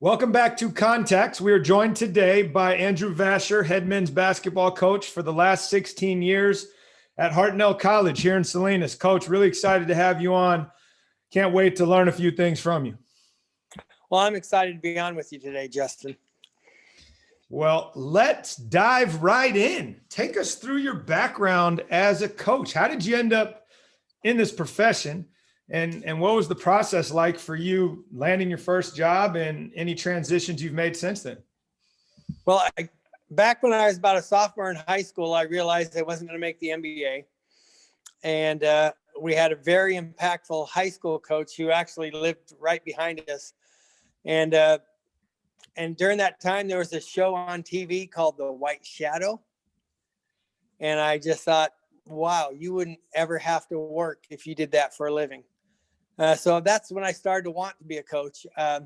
Welcome back to Context. We are joined today by Andrew Vasher, head men's basketball coach for the last 16 years at Hartnell College here in Salinas. Coach, really excited to have you on. Can't wait to learn a few things from you. Well, I'm excited to be on with you today, Justin. Well, let's dive right in. Take us through your background as a coach. How did you end up in this profession? And what was the process like for you landing your first job and any transitions you've made since then? Well, back when I was about a sophomore in high school, I realized I wasn't going to make the NBA. And we had a very impactful high school coach who actually lived right behind us. And during that time, there was a show on TV called The White Shadow. And I just thought, wow, you wouldn't ever have to work if you did that for a living. So that's when I started to want to be a coach. I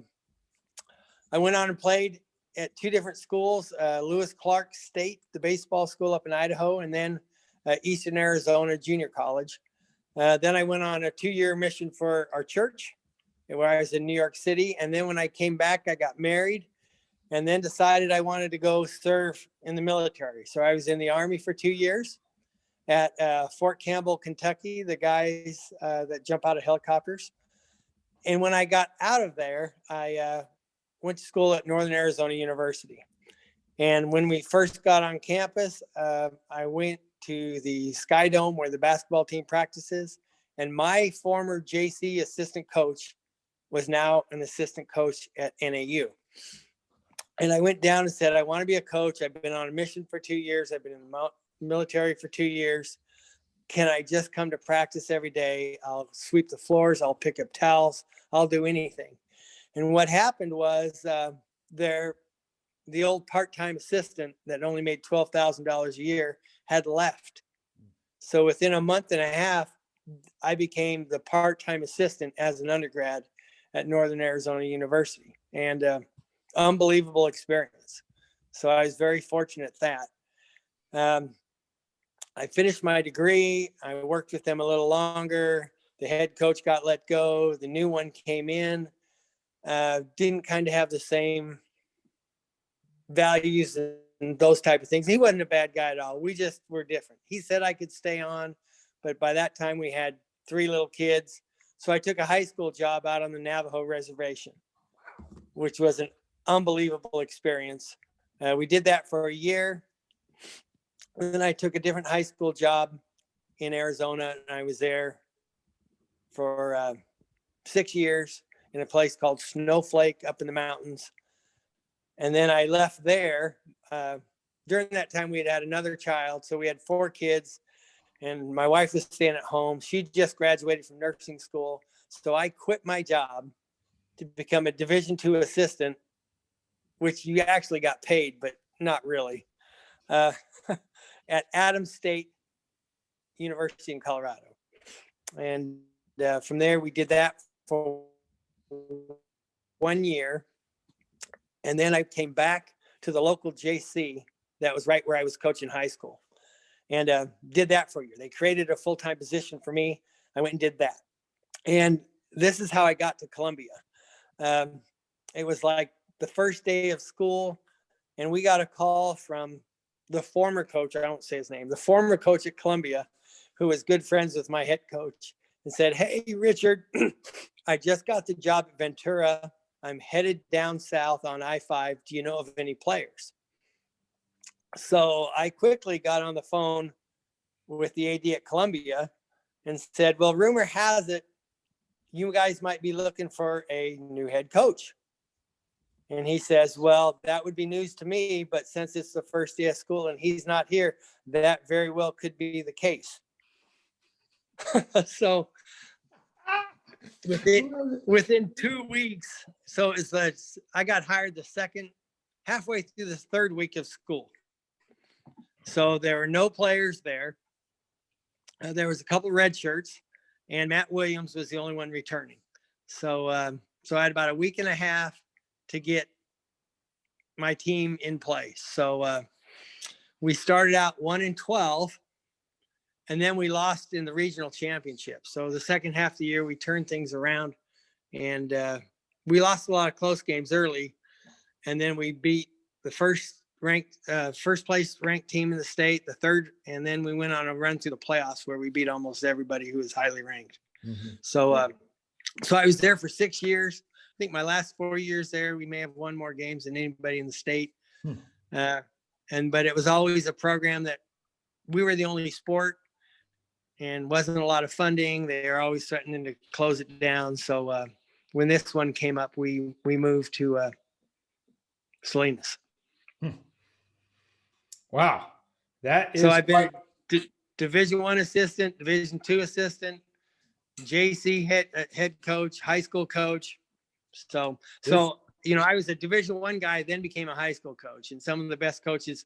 went on and played at two different schools, Lewis Clark State, the baseball school up in Idaho, and then Eastern Arizona Junior College. Then I went on a 2-year mission for our church where I was in New York City. And then when I came back, I got married and then decided I wanted to go serve in the military. So I was in the Army for 2 years. At Fort Campbell, Kentucky, the guys that jump out of helicopters. And when I got out of there, I went to school at Northern Arizona University. And when we first got on campus, I went to the Sky Dome where the basketball team practices. And my former JC assistant coach was now an assistant coach at NAU. And I went down and said, I want to be a coach. I've been on a mission for 2 years. I've been in the military for 2 years. Can I just come to practice every day? I'll sweep the floors. I'll pick up towels. I'll do anything. And what happened was the old part-time assistant that only made $12,000 a year had left. So within a month and a half, I became the part-time assistant as an undergrad at Northern Arizona University, and unbelievable experience. So I was very fortunate at that. I finished my degree. I worked with them a little longer. The head coach got let go. The new one came in. Didn't kind of have the same values and those type of things. He wasn't a bad guy at all. We just were different. He said I could stay on, but by that time we had 3 little kids. So I took a high school job out on the Navajo Reservation, which was an unbelievable experience. We did that for a year. And then I took a different high school job in Arizona, and I was there for 6 years in a place called Snowflake up in the mountains. And then I left there. During that time, we had another child. So we had 4 kids, and my wife was staying at home. She just graduated from nursing school. So I quit my job to become a Division II assistant, which you actually got paid, but not really. At Adams State University in Colorado. And from there, we did that for 1 year. And then I came back to the local JC that was right where I was coaching high school, and did that for a year. They created a full-time position for me. I went and did that. And this is how I got to Columbia. It was like the first day of school, and we got a call from the former coach, I won't say his name, the former coach at Columbia, who was good friends with my head coach, and said, hey, Richard, I just got the job at Ventura. I'm headed down south on I-5. Do you know of any players? So I quickly got on the phone with the AD at Columbia and said, well, rumor has it, you guys might be looking for a new head coach. And he says, well, that would be news to me, but since it's the first day of school and he's not here, that very well could be the case. So within 2 weeks, so I got hired halfway through the 3rd week of school. So there were no players there. There was a couple red shirts, and Matt Williams was the only one returning. So I had about a week and a half to get my team in place. So we started out 1-12, and then we lost in the regional championship. So the second half of the year, we turned things around and we lost a lot of close games early, and then we beat the first place ranked team in the state, the third, and then we went on a run through the playoffs where we beat almost everybody who was highly ranked. So I was there for 6 years. I think my last 4 years there, we may have won more games than anybody in the state. But it was always a program that we were the only sport and wasn't a lot of funding. They were always threatening to close it down. So when this one came up, we moved to Salinas. Wow. That is so I've been Division I assistant, Division II assistant, JC head coach, high school coach. So I was a Division I guy, then became a high school coach, and some of the best coaches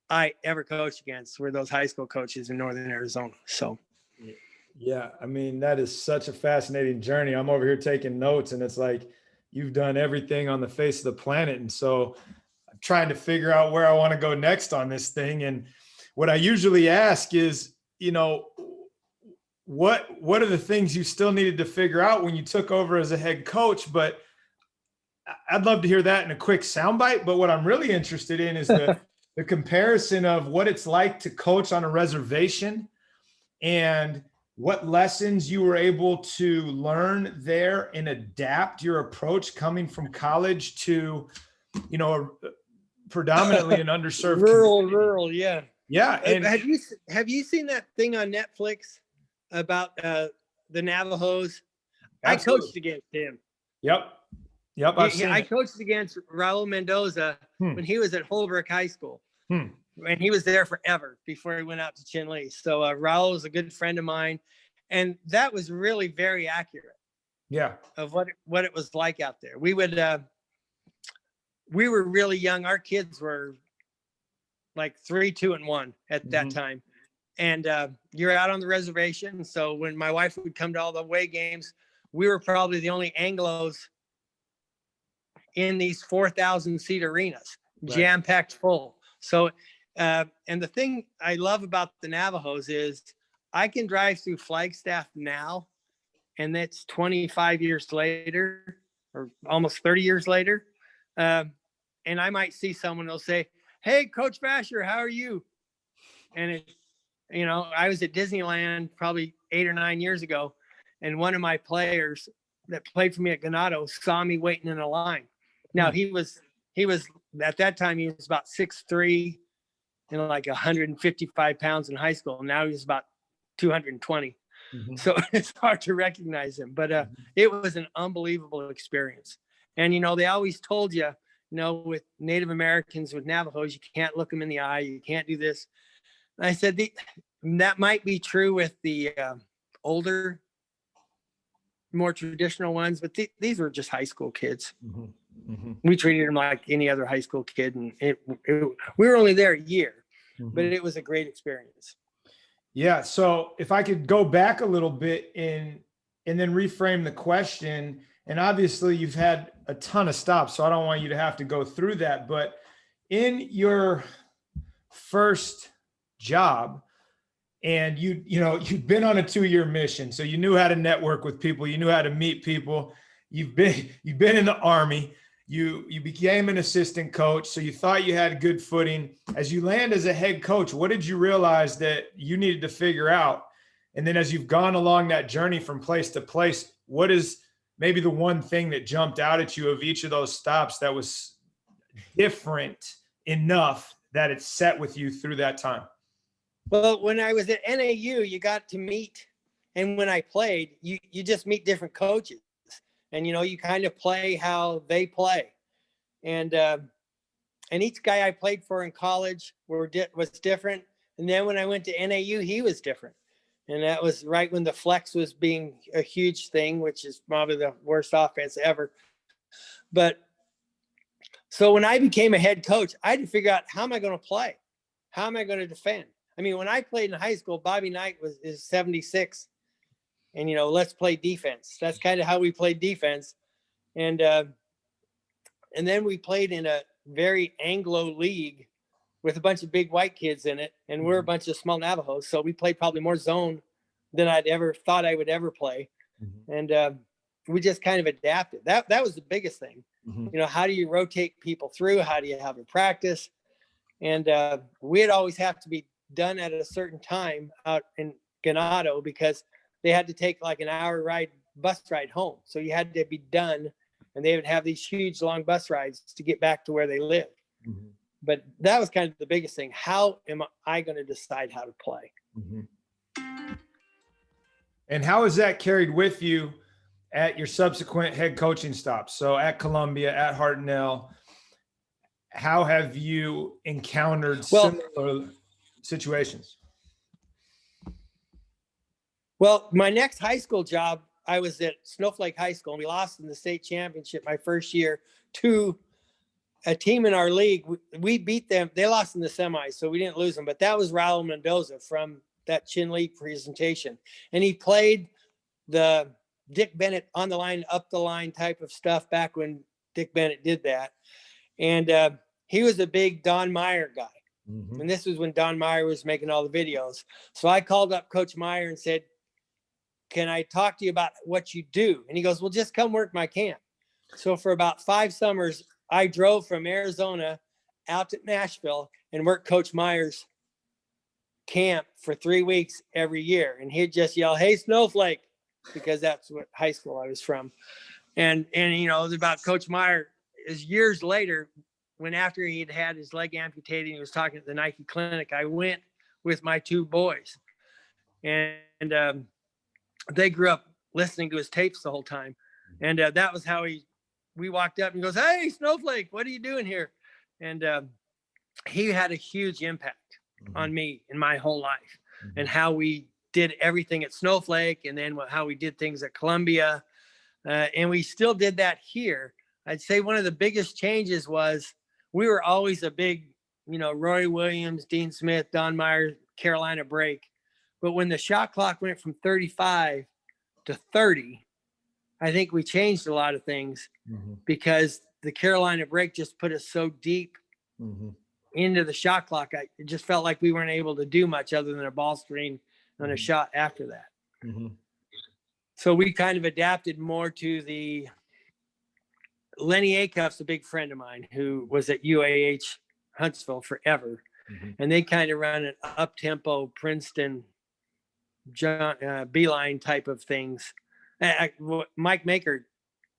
I ever coached against were those high school coaches in Northern Arizona. So yeah, I mean, that is such a fascinating journey. I'm over here taking notes, and it's like you've done everything on the face of the planet. And so I'm trying to figure out where I want to go next on this thing. And what I usually ask is, what are the things you still needed to figure out when you took over as a head coach? But I'd love to hear that in a quick soundbite. But what I'm really interested in is the comparison of what it's like to coach on a reservation and what lessons you were able to learn there and adapt your approach coming from college to, predominantly an underserved rural. Yeah. Yeah. And have you seen that thing on Netflix about the Navajos? Absolutely. I coached against him. Yep. I coached against Raul Mendoza when he was at Holbrook High School. And he was there forever before he went out to Chinle. So Raul was a good friend of mine. And that was really very accurate. Yeah. Of what it was like out there. We were really young. Our kids were like 3, 2, and 1 at that time. And you're out on the reservation. So when my wife would come to all the away games, we were probably the only Anglos in these 4,000 seat arenas, jam-packed full. So, and the thing I love about the Navajos is I can drive through Flagstaff now, and that's 25 years later, or almost 30 years later. And I might see someone who'll say, "Hey, Coach Vasher, how are you?" And I was at Disneyland probably 8 or 9 years ago, and one of my players that played for me at Ganado saw me waiting in a line. Now he was at that time he was about 6'3", like 155 pounds in high school. Now he's about 220. So it's hard to recognize him, but it was an unbelievable experience. And they always told you, with Native Americans, with Navajos, you can't look them in the eye, you can't do this. And I said that might be true with the older, more traditional ones, but these were just high school kids. We treated them like any other high school kid, and we were only there a year, but it was a great experience. Yeah. So if I could go back a little bit and then reframe the question, and obviously you've had a ton of stops, so I don't want you to have to go through that, but in your first job, and you'd been on a 2-year mission, so you knew how to network with people, you knew how to meet people. You've been in the Army. You became an assistant coach, so you thought you had good footing. As you land as a head coach, what did you realize that you needed to figure out? And then as you've gone along that journey from place to place, what is maybe the one thing that jumped out at you of each of those stops that was different enough that it set with you through that time? Well, when I was at NAU, you got to meet, and when I played, you just meet different coaches. And, you kind of play how they play. And each guy I played for in college was different. And then when I went to NAU, he was different. And that was right when the flex was being a huge thing, which is probably the worst offense ever. But so when I became a head coach, I had to figure out, how am I going to play? How am I going to defend? I mean, when I played in high school, Bobby Knight is 76. And, let's play defense. That's kind of how we played defense. And then we played in a very Anglo league with a bunch of big white kids in it. And we're a bunch of small Navajos. So we played probably more zone than I'd ever thought I would ever play. And we just kind of adapted. That was the biggest thing. You know, how do you rotate people through? How do you have a practice? And we'd always have to be done at a certain time out in Ganado because they had to take like an hour bus ride home. So you had to be done, and they would have these huge long bus rides to get back to where they lived. But that was kind of the biggest thing. How am I going to decide how to play? And how is that carried with you at your subsequent head coaching stops? So at Columbia, at Hartnell, how have you encountered similar situations? Well, my next high school job, I was at Snowflake High School, and we lost in the state championship my first year to a team in our league. We beat them. They lost in the semis, so we didn't lose them. But that was Raul Mendoza from that Chin League presentation. And he played the Dick Bennett on the line, up the line type of stuff back when Dick Bennett did that. And he was a big Don Meyer guy. And this was when Don Meyer was making all the videos. So I called up Coach Meyer and said, can I talk to you about what you do? And he goes, well, just come work my camp. So for about 5 summers, I drove from Arizona out to Nashville and worked Coach Meyer's camp for 3 weeks every year. And he'd just yell, hey, Snowflake, because that's what high school I was from. And you know, it was about Coach Meyer. Is years later, when after he'd had his leg amputated, and he was talking at the Nike clinic, I went with my 2 boys. And they grew up listening to his tapes the whole time. And that was how we walked up and he goes, hey, Snowflake, what are you doing here? And he had a huge impact on me in my whole life, and how we did everything at Snowflake, and then how we did things at Columbia. And we still did that here. I'd say one of the biggest changes was we were always a big, you know, Roy Williams, Dean Smith, Don Meyer, Carolina break. But when the shot clock went from 35 to 30, I think we changed a lot of things because the Carolina break just put us so deep into the shot clock. It just felt like we weren't able to do much other than a ball screen and a shot after that. So we kind of adapted more to the Lenny Acuff's a big friend of mine who was at UAH Huntsville forever. And they kind of run an up-tempo Princeton beeline type of things. Mike Maker,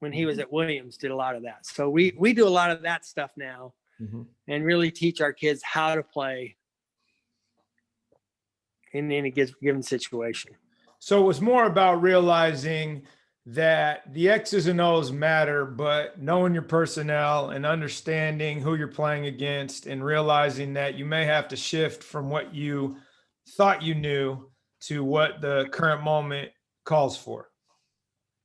when he was at Williams, did a lot of that. So we do a lot of that stuff now and really teach our kids how to play in any given situation. So it was more about realizing that the X's and O's matter, but knowing your personnel and understanding who you're playing against, and realizing that you may have to shift from what you thought you knew to what the current moment calls for.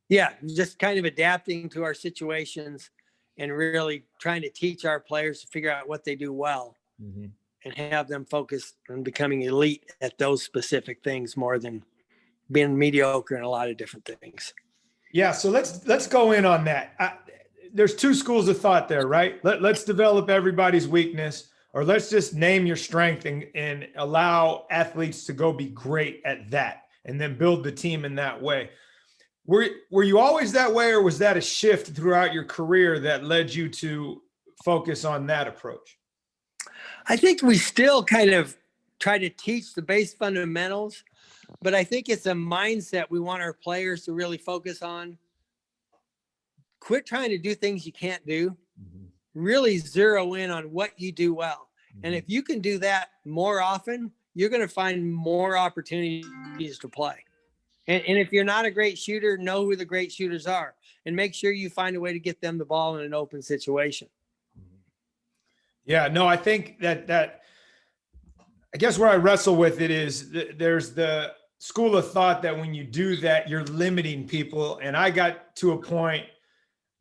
Yeah, just kind of adapting to our situations and really trying to teach our players to figure out what they do well and have them focus on becoming elite at those specific things more than being mediocre in a lot of different things. Yeah, so let's go in on that. There's 2 schools of thought there, right? Let's develop everybody's weakness, or let's just name your strength and allow athletes to go be great at that, and then build the team in that way. Were you always that way, or was that a shift throughout your career that led you to focus on that approach? I think we still kind of try to teach the base fundamentals, but I think it's a mindset we want our players to really focus on. Quit trying to do things you can't do. Really zero in on what you do well. And if you can do that more often, you're going to find more opportunities to play. And if you're not a great shooter, know who the great shooters are and make sure you find a way to get them the ball in an open situation. Yeah, no, I think that I guess where I wrestle with it is there's the school of thought that when you do that, you're limiting people. And I got to a point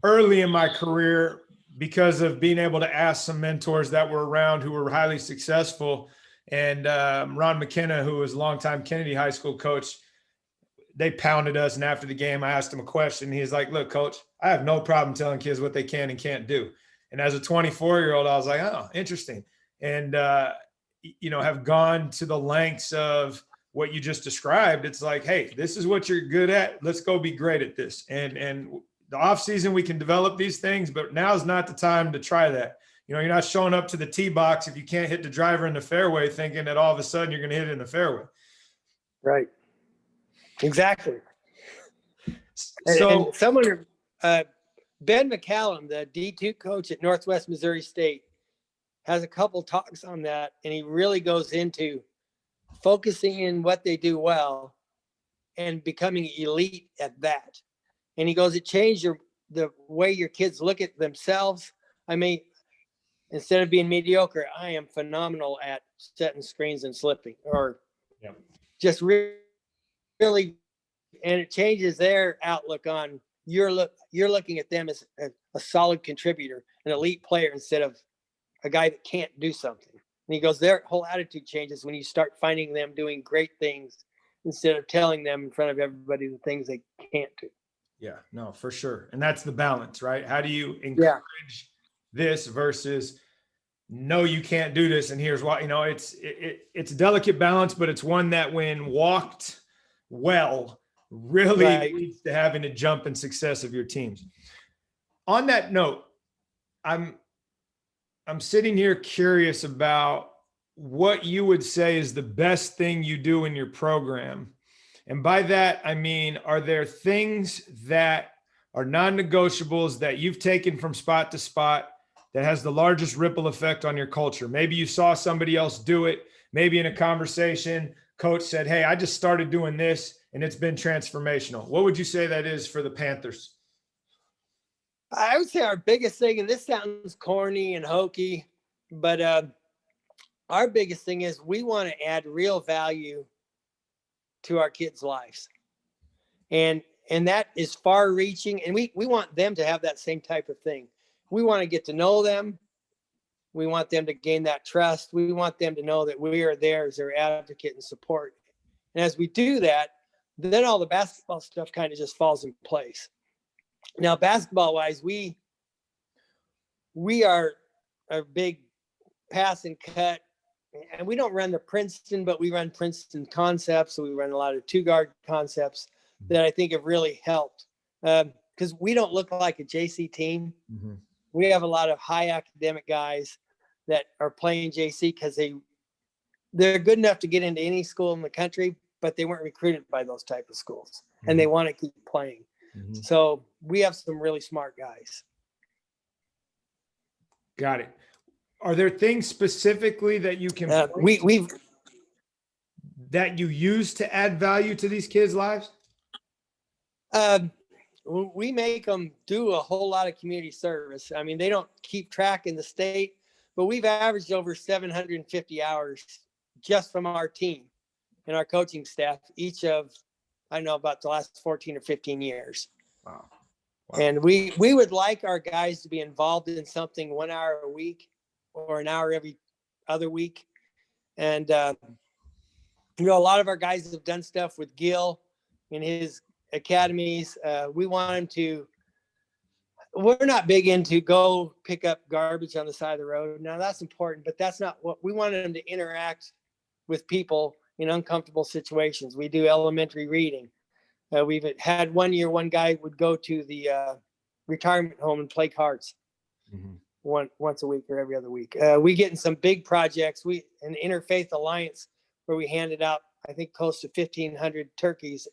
early in my career, because of being able to ask some mentors that were around who were highly successful. And Ron McKenna, who was a longtime Kennedy High School coach, they pounded us. And after the game, I asked him a question. He's like, look, coach, I have no problem telling kids what they can and can't do. And as a 24-year-old, I was like, oh, interesting. And, have gone to the lengths of what you just described. It's like, hey, this is what you're good at. Let's go be great at this. And the off season, we can develop these things, but now's not the time to try that. You know, you're not showing up to the tee box if you can't hit the driver in the fairway, thinking that all of a sudden you're going to hit it in the fairway. Right. Exactly. So and someone, Ben McCallum, the D2 coach at Northwest Missouri State, has a couple talks on that, and he really goes into focusing in what they do well and becoming elite at that. And he goes, it changed the way your kids look at themselves. I mean, instead of being mediocre, I am phenomenal at setting screens and slipping, or just really, and it changes their outlook on you're looking at them as a solid contributor, an elite player, instead of a guy that can't do something. And he goes, their whole attitude changes when you start finding them doing great things instead of telling them in front of everybody the things they can't do. Yeah, no, for sure. And that's the balance, right? How do you encourage this versus no, you can't do this, and here's why? You know, it's a delicate balance, but it's one that when walked well really leads to having a jump in success of your teams. On that note, I'm sitting here curious about what you would say is the best thing you do in your program. And by that, I mean, are there things that are non-negotiables that you've taken from spot to spot that has the largest ripple effect on your culture? Maybe you saw somebody else do it. Maybe in a conversation, coach said, hey, I just started doing this and it's been transformational. What would you say that is for the Panthers? I would say our biggest thing, and this sounds corny and hokey, but our biggest thing is we want to add real value to our kids' lives. And that is far reaching. And we want them to have that same type of thing. We want to get to know them. We want them to gain that trust. We want them to know that we are there as their advocate and support. And as we do that, then all the basketball stuff kind of just falls in place. Now, basketball wise, we are a big pass and cut, and we don't run the Princeton, but we run Princeton concepts. So we run a lot of 2-guard concepts that I think have really helped, because we don't look like a JC team. Mm-hmm. We have a lot of high academic guys that are playing JC because they're good enough to get into any school in the country, but they weren't recruited by those type of schools, mm-hmm. and they want to keep playing. Mm-hmm. So we have some really smart guys. Got it. Are there things specifically that you can that you use to add value to these kids' lives? We make them do a whole lot of community service. I mean, they don't keep track in the state, but we've averaged over 750 hours just from our team and our coaching staff, each of, I know, about the last 14 or 15 years. Wow. And we would like our guys to be involved in something 1 hour a week or an hour every other week. And, a lot of our guys have done stuff with Gil in his academies. We want him to, we're not big into go pick up garbage on the side of the road. Now that's important, but that's not what we want him to interact with people in uncomfortable situations. We do elementary reading. We've had one year, one guy would go to the retirement home and play cards mm-hmm. once a week or every other week. We get in some big projects. An Interfaith Alliance where we handed out, I think, close to 1,500 turkeys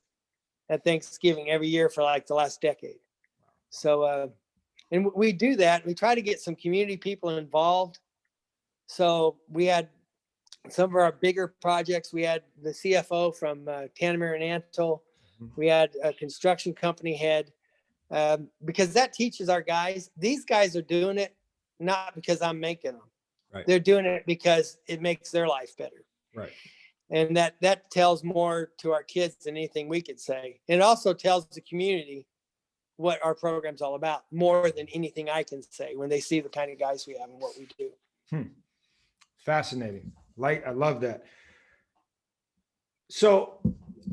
at Thanksgiving every year for like the last decade. So, and we do that. We try to get some community people involved. So we had some of our bigger projects. We had the CFO from Tanamir and Antle. We had a construction company head, because that teaches our guys. These guys are doing it not because I'm making them. Right. They're doing it because it makes their life better. Right. And that tells more to our kids than anything we could say. And it also tells the community what our program's all about, more than anything I can say when they see the kind of guys we have and what we do. Fascinating. I love that. So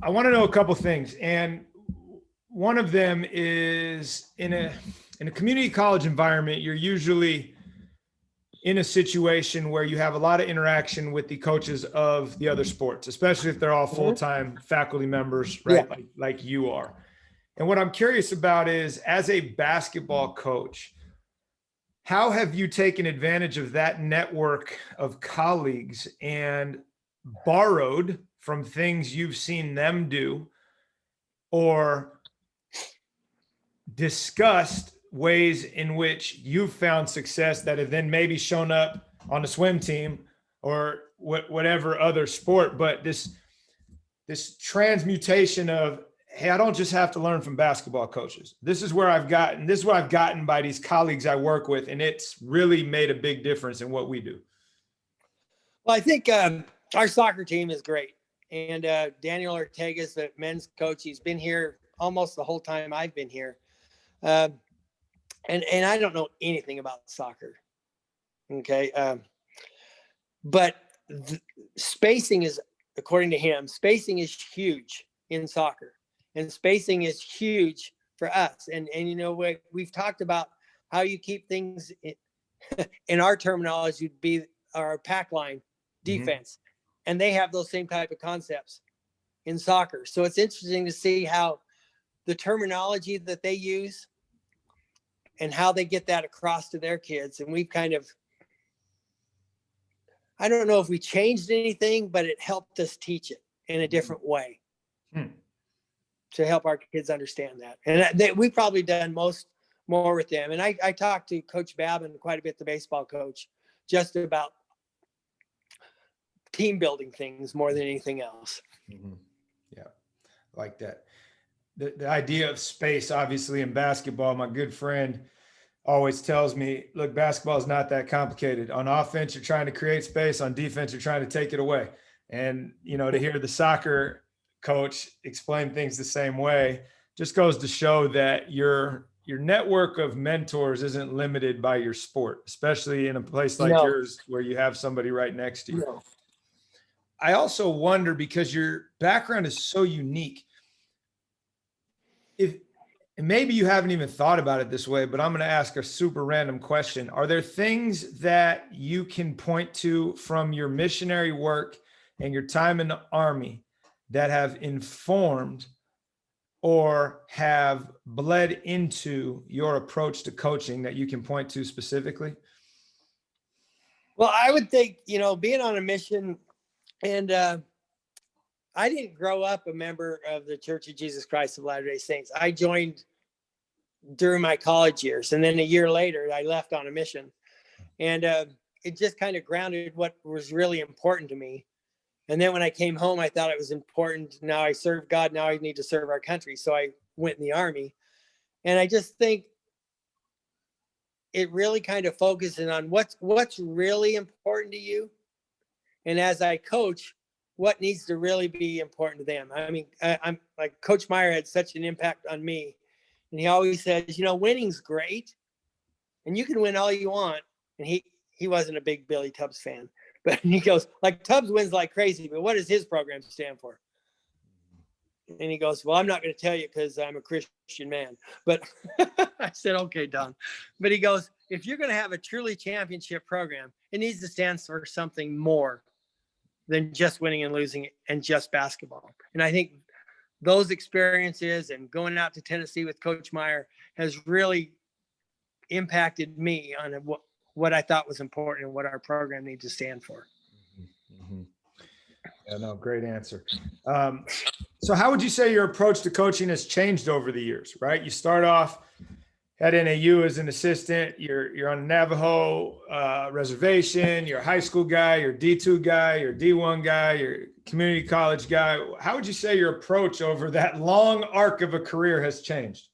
I want to know a couple things. And one of them is in a community college environment, you're usually in a situation where you have a lot of interaction with the coaches of the other sports, especially if they're all full-time faculty members, right? Yeah. Like you are. And what I'm curious about is, as a basketball coach, how have you taken advantage of that network of colleagues and borrowed from things you've seen them do, or discussed ways in which you've found success that have then maybe shown up on the swim team or whatever other sport? But this transmutation of, hey, I don't just have to learn from basketball coaches. This is what I've gotten by these colleagues I work with, and it's really made a big difference in what we do. Well, I think our soccer team is great. And Daniel Ortega's the men's coach. He's been here almost the whole time I've been here. And I don't know anything about soccer. Okay. But spacing is, according to him, spacing is huge in soccer, and spacing is huge for us. And you know, we've talked about how you keep things in our terminology would be our pack line defense. And they have those same type of concepts in soccer. So it's interesting to see how the terminology that they use and how they get that across to their kids. And we've kind of, I don't know if we changed anything, but it helped us teach it in a different way to help our kids understand that. And we've probably done more with them. And I talked to Coach Babin quite a bit, the baseball coach, just about team building things more than anything else. Yeah, like that. The idea of space, obviously, in basketball, my good friend always tells me, look, basketball is not that complicated. On offense, you're trying to create space. On defense, you're trying to take it away. And, you know, to hear the soccer coach explain things the same way just goes to show that your network of mentors isn't limited by your sport, especially in a place like yours where you have somebody right next to you. No. I also wonder, because your background is so unique, and maybe you haven't even thought about it this way, but I'm going to ask a super random question. Are there things that you can point to from your missionary work and your time in the Army that have informed or have bled into your approach to coaching that you can point to specifically? Well, I would think, you know, being on a mission, and I didn't grow up a member of the Church of Jesus Christ of Latter-day Saints. I joined during my college years, and then a year later, I left on a mission. And it just kind of grounded what was really important to me. And then when I came home, I thought it was important. Now I serve God. Now I need to serve our country. So I went in the Army. And I just think it really kind of focuses on what's really important to you. And as I coach, what needs to really be important to them. I mean, I'm like, Coach Meyer had such an impact on me. And he always says, you know, winning's great and you can win all you want. And he wasn't a big Billy Tubbs fan, but he goes, like, Tubbs wins like crazy, but what does his program stand for? And he goes, well, I'm not going to tell you because I'm a Christian man. But I said, okay, Don. But he goes, if you're going to have a truly championship program, it needs to stand for something more than just winning and losing and just basketball. And I think those experiences and going out to Tennessee with Coach Meyer has really impacted me on what I thought was important and what our program needs to stand for. Yeah, no, great answer. So how would you say your approach to coaching has changed over the years, right? You start off at NAU as an assistant, you're on the Navajo reservation, you're a high school guy, you're a D2 guy, you're a D1 guy, you're a community college guy. How would you say your approach over that long arc of a career has changed?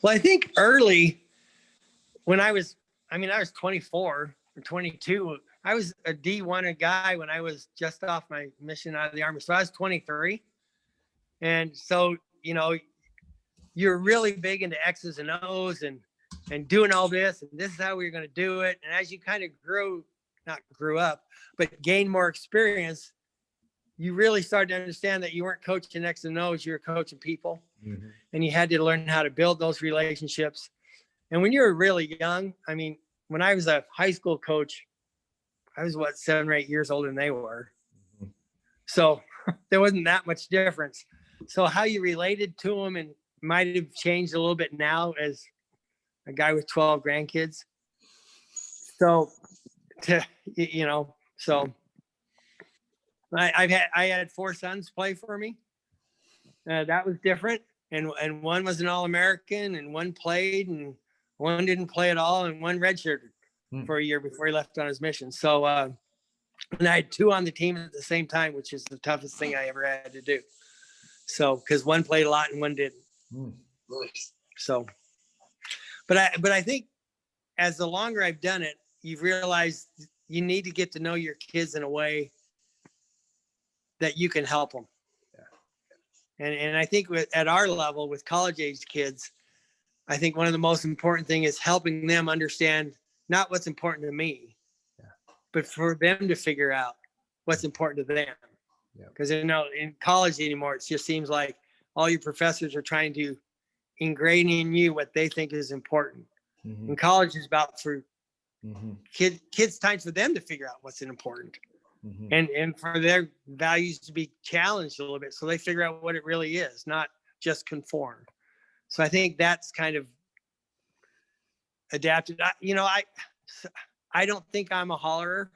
Well, I think early when I was 24 or 22, I was a D1 guy when I was just off my mission out of the Army. So I was 23. And so, you know, you're really big into X's and O's and doing all this, and this is how we're going to do it. And as you kind of not grew up, but gained more experience, you really started to understand that you weren't coaching X's and O's, you were coaching people. Mm-hmm. And you had to learn how to build those relationships. And when you were really young, I mean, when I was a high school coach, I was 7 or 8 years older than they were. So there wasn't that much difference. So how you related to them and might have changed a little bit now as a guy with 12 grandkids. So so I had 4 sons play for me. That was different. And one was an All-American, and one played, and one didn't play at all, and one redshirted for a year before he left on his mission. So, and I had 2 on the team at the same time, which is the toughest thing I ever had to do. So, because one played a lot and one didn't. So, but I think as the longer I've done it, you've realized you need to get to know your kids in a way that you can help them. And I think at our level with college age kids, I think one of the most important thing is helping them understand not what's important to me, but for them to figure out what's important to them. Because in college anymore, it just seems like all your professors are trying to ingrain in you what they think is important. And college is about for kids time for them to figure out what's important. And for their values to be challenged a little bit so they figure out what it really is, not just conform. So I think that's kind of adapted. I don't think I'm a hollerer,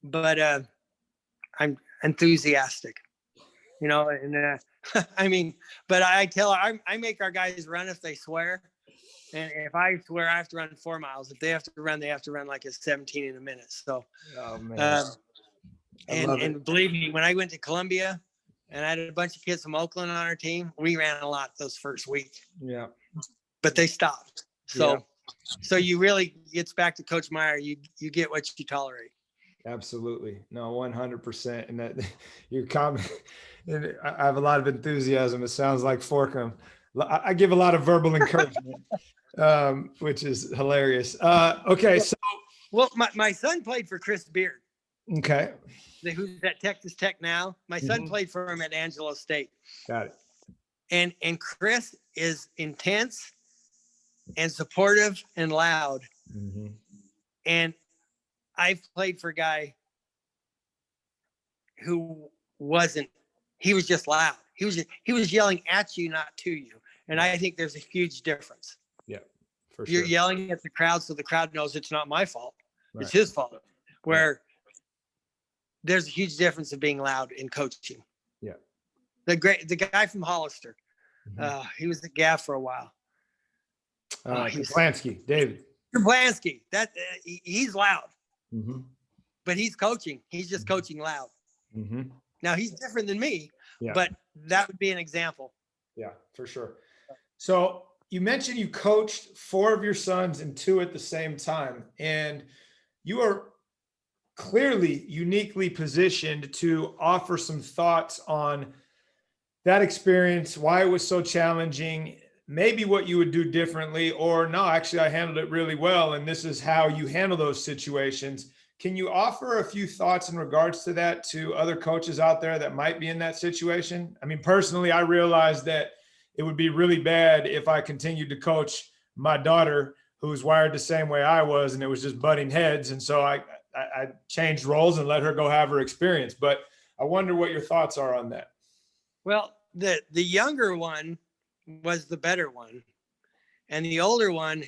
but I'm enthusiastic, and I mean, but I make our guys run if they swear. And if I swear, I have to run 4 miles. If they have to run like a 17 in a minute. So, and believe me, when I went to Columbia and I had a bunch of kids from Oakland on our team, we ran a lot those first week. Yeah. But they stopped. So, so you really, it's back to Coach Meyer. You get what you tolerate. Absolutely. No, 100%. And that your comment, and I have a lot of enthusiasm. It sounds like Forkham. I give a lot of verbal encouragement. Which is hilarious. Okay. So, well, my son played for Chris Beard. Okay. Who's at Texas Tech now. My son played for him at Angelo State. Got it. And Chris is intense and supportive and loud. And I've played for a guy who he was just loud. He was yelling at you, not to you. And I think there's a huge difference. For sure. You're yelling at the crowd so the crowd knows it's not my fault. Right. It's his fault. Where there's a huge difference of being loud in coaching. Yeah. The guy from Hollister, he was the gaff for a while. Kaplansky, David. Kaplansky, he's loud. But he's coaching. He's just coaching loud. Now he's different than me, but that would be an example. Yeah, for sure. So you mentioned you coached 4 of your sons and 2 at the same time, and you are clearly uniquely positioned to offer some thoughts on that experience, why it was so challenging, maybe what you would do differently, or no, actually I handled it really well, and this is how you handle those situations. Can you offer a few thoughts in regards to that to other coaches out there that might be in that situation? I mean, personally, I realized that it would be really bad if I continued to coach my daughter who's wired the same way I was, and it was just butting heads. And so I changed roles and let her go have her experience. But I wonder what your thoughts are on that. Well, the younger one was the better one. And the older one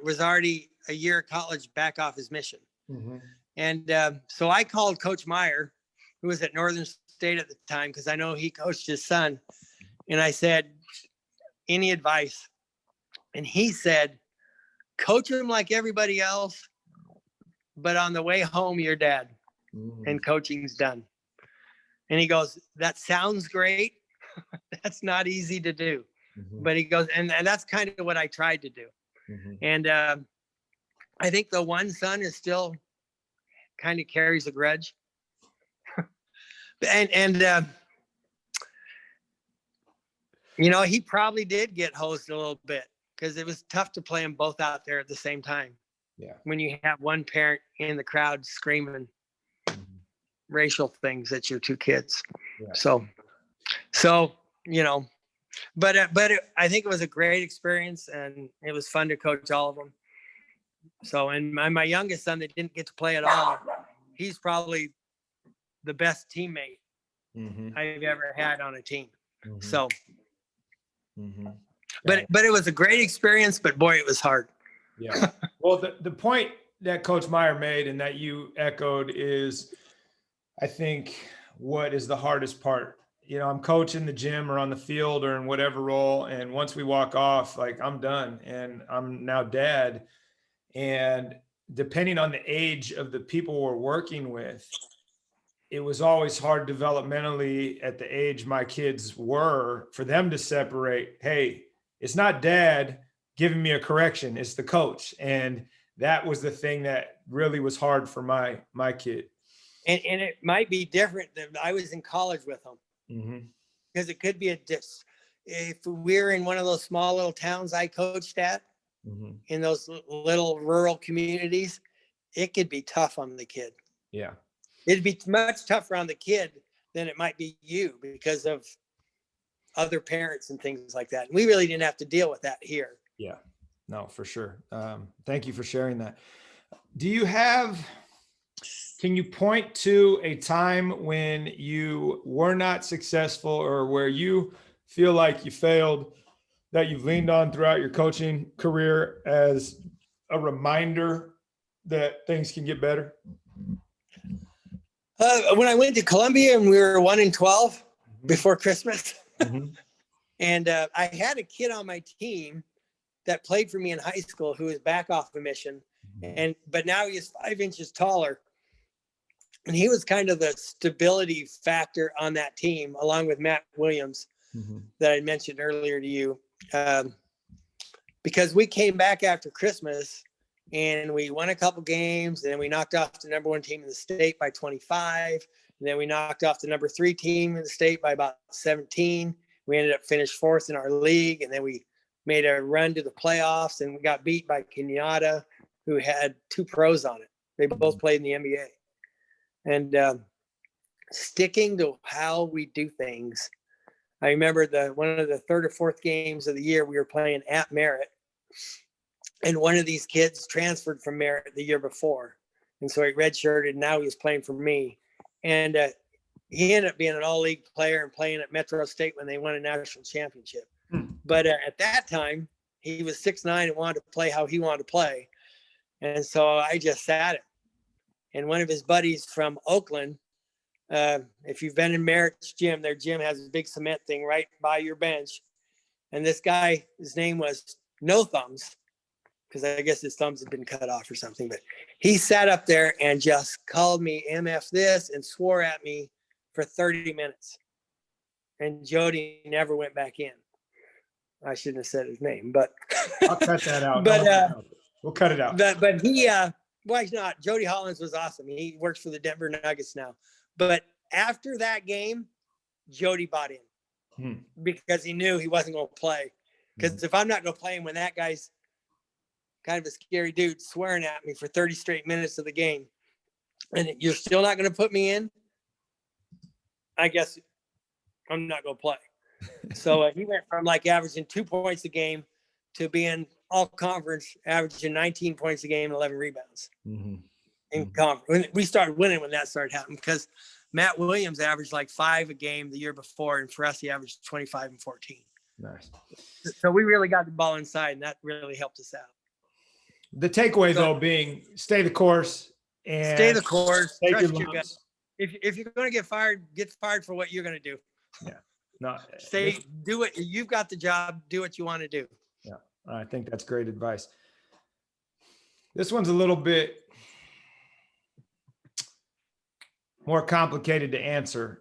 was already a year of college back off his mission. And so I called Coach Meyer, who was at Northern State at the time, because I know he coached his son. And I said, any advice? And he said, coach him like everybody else, but on the way home, you're dad and coaching's done. And he goes, that sounds great. That's not easy to do. But he goes, and that's kind of what I tried to do. And I think the one son is still kind of carries a grudge. and he probably did get hosed a little bit because it was tough to play them both out there at the same time. Yeah. When you have one parent in the crowd screaming racial things at your 2 kids. Yeah. So, but I think it was a great experience, and it was fun to coach all of them. So, and my youngest son that didn't get to play at all, he's probably the best teammate I've ever had on a team. So, but it was a great experience, but boy, it was hard. Yeah. Well, the point that Coach Meyer made and that you echoed is, I think, what is the hardest part. You know, I'm coaching the gym or on the field or in whatever role. And once we walk off, like, I'm done and I'm now dad. And depending on the age of the people we're working with, it was always hard developmentally at the age my kids were for them to separate. Hey, it's not dad giving me a correction, it's the coach. And that was the thing that really was hard for my kid. And it might be different than I was in college with them. Because it could be if we're in one of those small little towns I coached at, in those little rural communities, it could be tough on the kid. Yeah. It'd be much tougher on the kid than it might be you because of other parents and things like that. And we really didn't have to deal with that here. Yeah, no, for sure. Thank you for sharing that. Can you point to a time when you were not successful or where you feel like you failed that you've leaned on throughout your coaching career as a reminder that things can get better? When I went to Columbia and we were 1-12 before Christmas, and I had a kid on my team that played for me in high school who was back off a mission, but now he is 5 inches taller. And he was kind of the stability factor on that team, along with Matt Williams that I mentioned earlier to you. Because we came back after Christmas and we won a couple games, and then we knocked off the number 1 team in the state by 25. And then we knocked off the number 3 team in the state by about 17. We ended up finished 4th in our league. And then we made a run to the playoffs, and we got beat by Kenyatta, who had 2 pros on it. They both played in the NBA. And sticking to how we do things. I remember one of the 3rd or 4th games of the year, we were playing at Merritt, and one of these kids transferred from Merritt the year before. And so he redshirted, and now he was playing for me. And he ended up being an all-league player and playing at Metro State when they won a national championship. But at that time, he was 6'9" and wanted to play how he wanted to play. And so I just sat him. And one of his buddies from Oakland, if you've been in Merritt's gym, their gym has a big cement thing right by your bench. And this guy, his name was No Thumbs, because I guess his thumbs had been cut off or something. But he sat up there and just called me MF this and swore at me for 30 minutes. And Jody never went back in. I shouldn't have said his name, but I'll cut that out. But we'll cut it out. But he why not? Jody Hollins was awesome. He works for the Denver Nuggets now. But after that game, Jody bought in because he knew he wasn't going to play. Because if I'm not going to play him when that guy's kind of a scary dude swearing at me for 30 straight minutes of the game, and you're still not going to put me in, I guess I'm not going to play. So he went from like averaging 2 points a game to being all conference, averaging 19 points a game and 11 rebounds. In conference. We started winning when that started happening because Matt Williams averaged like 5 a game the year before, and for us, he averaged 25 and 14. Nice. So we really got the ball inside, and that really helped us out. The takeaway, though, being stay the course. And stay the course. Trust your gut. lumps. If you're going to get fired for what you're going to do. Yeah. No. Do it. You've got the job. Do what you want to do. Yeah. I think that's great advice. This one's a little bit more complicated to answer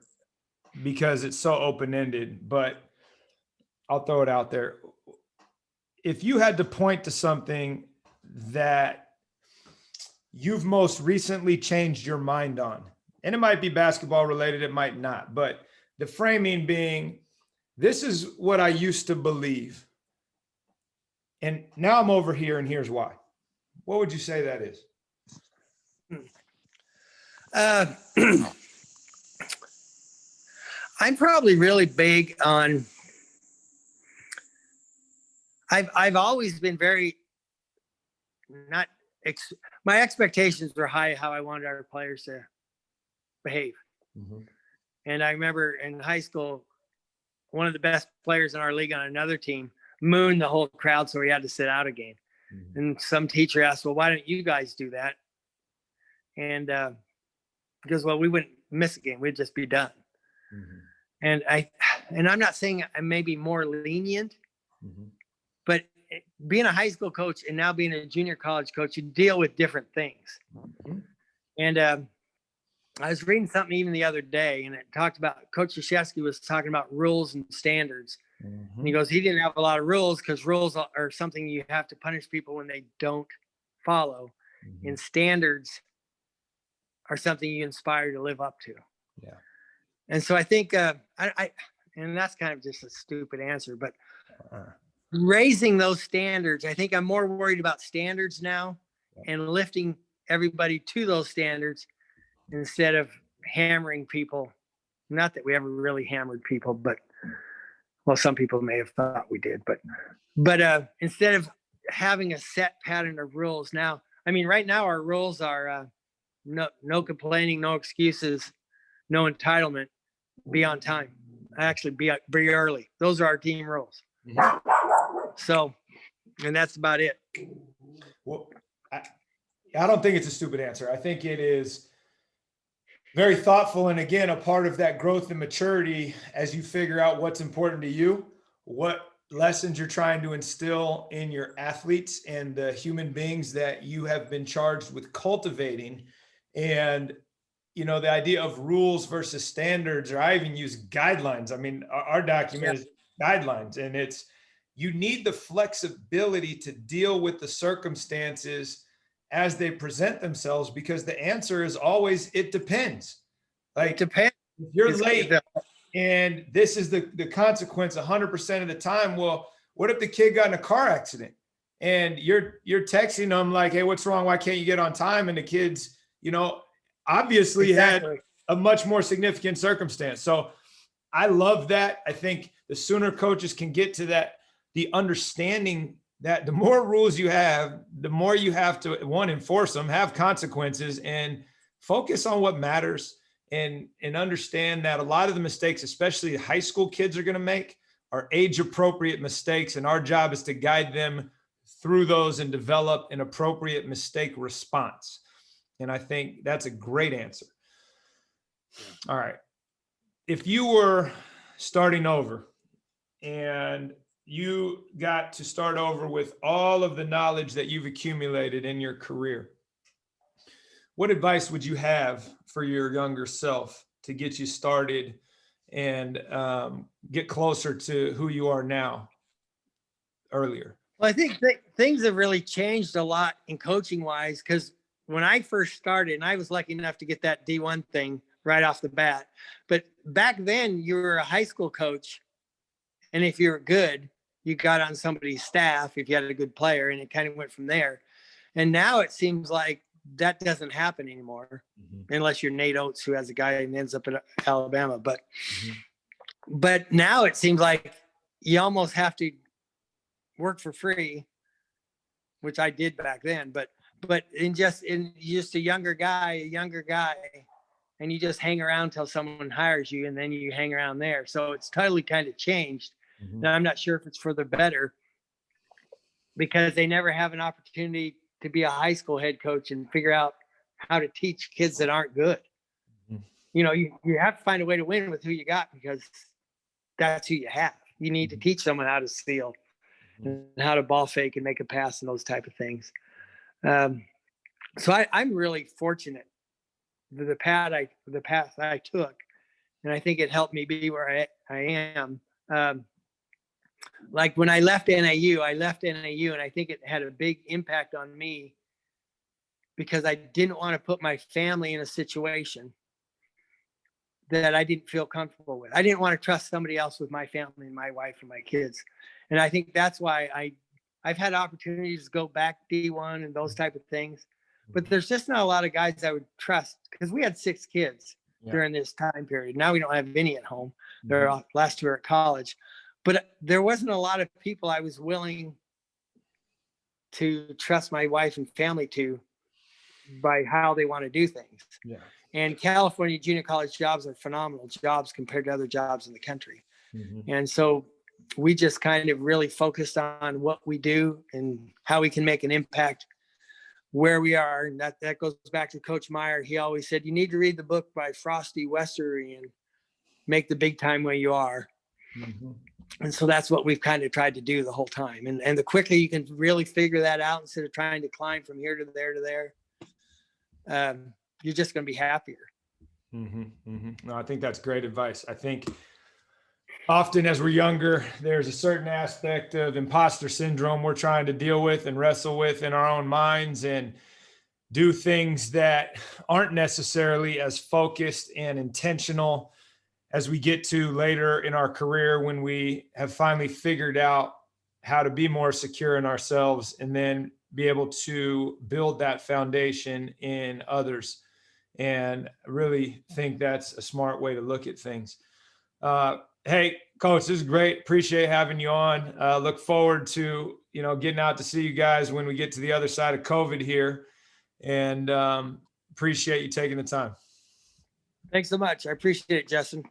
because it's so open-ended, but I'll throw it out there. If you had to point to something that you've most recently changed your mind on, and it might be basketball related, it might not, but the framing being, this is what I used to believe, and now I'm over here, and here's why. What would you say that is? I'm probably really big on, I've always been very, not my expectations were high, how I wanted our players to behave. Mhm. And I remember in high school, one of the best players in our league on another team mooned the whole crowd, so he had to sit out a game. Mhm. And some teacher asked, well, why don't you guys do that? And because, well, we wouldn't miss a game. We'd just be done. Mhm. And I'm not saying I may be more lenient, Mhm. but being a high school coach and now being a junior college coach, you deal with different things. Mhm. And I was reading something even the other day, and it talked about Coach Krzyzewski was talking about rules and standards. And he goes, he didn't have a lot of rules because rules are something you have to punish people when they don't follow. Mhm. And standards are something you inspire to live up to. Yeah. And so I think, and that's kind of just a stupid answer, but raising those standards, I think I'm more worried about standards now and lifting everybody to those standards instead of hammering people. Not that we ever really hammered people, but well, some people may have thought we did, but instead of having a set pattern of rules now, I mean, right now our rules are no complaining, no excuses, no entitlement, be on time, actually be early. Those are our team rules. Mhm. So, and that's about it. Well, I don't think it's a stupid answer. I think it is very thoughtful. And again, a part of that growth and maturity as you figure out what's important to you, what lessons you're trying to instill in your athletes and the human beings that you have been charged with cultivating. And, you know, the idea of rules versus standards, or I even use guidelines. I mean, our document is guidelines, and it's, you need the flexibility to deal with the circumstances as they present themselves, because the answer is always, it depends. Like, It depends. if you're late and this is the consequence 100% of the time, well, what if the kid got in a car accident and you're texting them like, hey, what's wrong? Why can't you get on time? And the kids, you know, obviously had a much more significant circumstance. So I love that. I think the sooner coaches can get to that, the understanding that the more rules you have, the more you have to, one, enforce them, have consequences, and focus on what matters, and understand that a lot of the mistakes, especially high school kids are going to make, are age appropriate mistakes. And our job is to guide them through those and develop an appropriate mistake response. And I think that's a great answer. All right. If you were starting over and you got to start over with all of the knowledge that you've accumulated in your career, what advice would you have for your younger self to get you started and get closer to who you are now earlier? Well, I think things have really changed a lot in coaching wise, because when I first started, and I was lucky enough to get that D1 thing right off the bat, but back then you were a high school coach, and if you were good, you got on somebody's staff if you had a good player, and it kind of went from there. And now it seems like that doesn't happen anymore, unless you're Nate Oates, who has a guy and ends up in Alabama. But now it seems like you almost have to work for free, which I did back then. But in just a younger guy, and you just hang around till someone hires you, and then you hang around there. So it's totally kind of changed. Now I'm not sure if it's for the better, because they never have an opportunity to be a high school head coach and figure out how to teach kids that aren't good. You know, you have to find a way to win with who you got, because that's who you have. You need to teach someone how to steal and how to ball fake and make a pass and those type of things. So I'm really fortunate the path I took, and I think it helped me be where I am. Like when I left NAU, and I think it had a big impact on me, because I didn't want to put my family in a situation that I didn't feel comfortable with. I didn't want to trust somebody else with my family and my wife and my kids. And I think that's why I've had opportunities to go back D1 and those type of things, but there's just not a lot of guys I would trust, because we had 6 kids during this time period. Now we don't have any at home. Their last 2 are at college, but there wasn't a lot of people I was willing to trust my wife and family to by how they want to do things. Yeah. And California junior college jobs are phenomenal jobs compared to other jobs in the country. And so we just kind of really focused on what we do and how we can make an impact where we are. And that goes back to Coach Meyer. He always said, you need to read the book by Frosty Westery and make the big time where you are. And so that's what we've kind of tried to do the whole time. And the quicker you can really figure that out instead of trying to climb from here to there to there, you're just going to be happier. No, I think that's great advice. I think often as we're younger, there's a certain aspect of imposter syndrome we're trying to deal with and wrestle with in our own minds and do things that aren't necessarily as focused and intentional as we get to later in our career when we have finally figured out how to be more secure in ourselves and then be able to build that foundation in others. And I really think that's a smart way to look at things. Hey, Coach, this is great. Appreciate having you on. Look forward to, getting out to see you guys when we get to the other side of COVID here. And appreciate you taking the time. Thanks so much. I appreciate it, Justin.